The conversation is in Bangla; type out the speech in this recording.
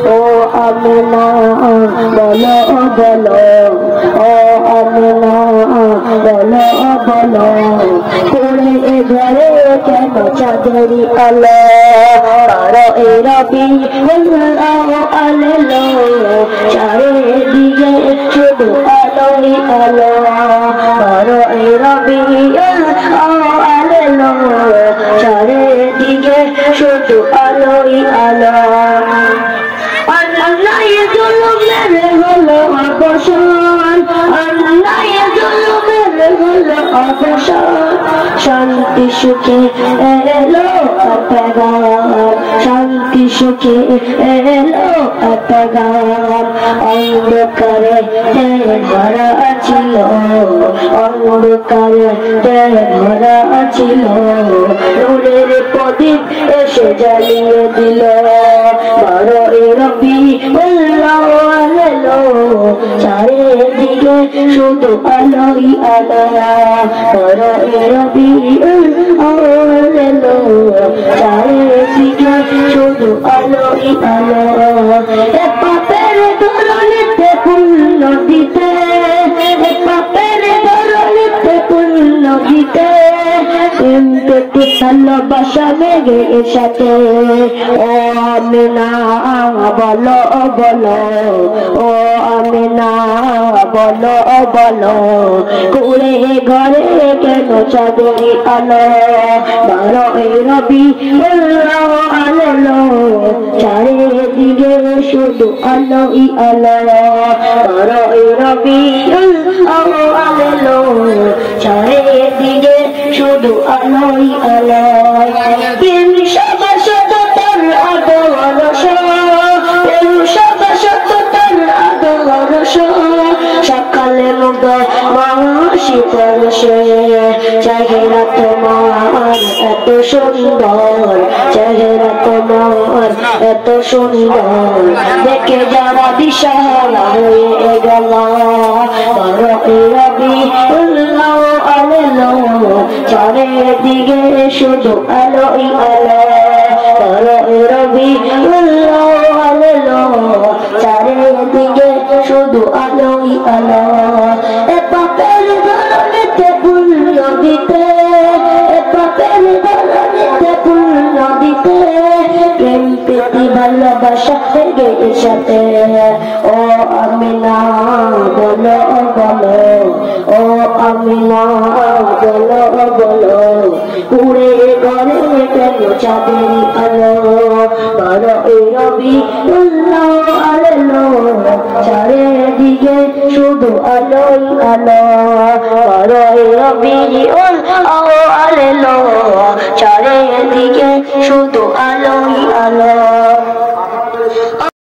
ও আমিনা বলো বলো, ও আমিনা বলো বলো, করে এ ঘরে কেন চাঁদেরি আলো? তারা এ রবি আলো, চারিদিকে শুধু আলোই আলো। তারা এ রবি আলো, চারিদিকে শুধু আলোই আলো। আল্লাহ জুলুমের হলো অবসান, আল্লাহ জুলুমের হলো অবসান। শান্তি সুখে এলো পেগাম, শান্তি সুখে এলো পেগাম। অন্ধকারে ভরা ছিল, অন্ধকারে ভরা ছিল, নূরের প্রদীপ এসে জ্বালিয়ে দিল। বারোই রবিউল আউয়াল, চারিদিকে শুধু আলোই আলো। বারোই রবিউল আউয়াল, চারিদিকে শুধু আলোই আলো। এ পাপের ধরনীতে ফুল দিতে, এ পাপের ধরনীতে ফুল দিতে, পেটে ভালোবাসা মেঘের সাথে। ও আমিনা বলো বলো, ও আমিনা বলো বলো, কুড়ে ঘরে কেন চাঁদেরি আলো? বারোই রবিউল আউয়াল, চারিদিকে শুধু আলোই আলো। বারোই রবিউল আউয়াল, চারিদিকে শুধু আলোই আলো। সকালে মুগ্ধ শীতল সে, চেহারা তোমার এত সুন্দর, চেহারা তোমার এত সুন্দর, দেখে যারা দিশাহারা হয়ে গেল। বারোই রবিউল আউয়াল, চারিদিকে শুধু আলোই আলো। বারোই রবিউল আউয়াল, চারিদিকে শুধু আলোই আলো। এ পাপের ধরনীতে ফুল দিতে, এ পাপের ধরনীতে ফুল দিতে, প্রেম প্রীতি ভালোবাসা মেঘের সাথে। ও আমিনা বলো বলো, ও আমিনা বলো বলো, কুড়ে ঘরে কেন চাঁদেরি আলো? বারোই রবিউল আউয়াল, চারিদিকে শুধু আলোই আলো। বারোই রবিউল আউয়াল, চারিদিকে শুধু আলোই আলো।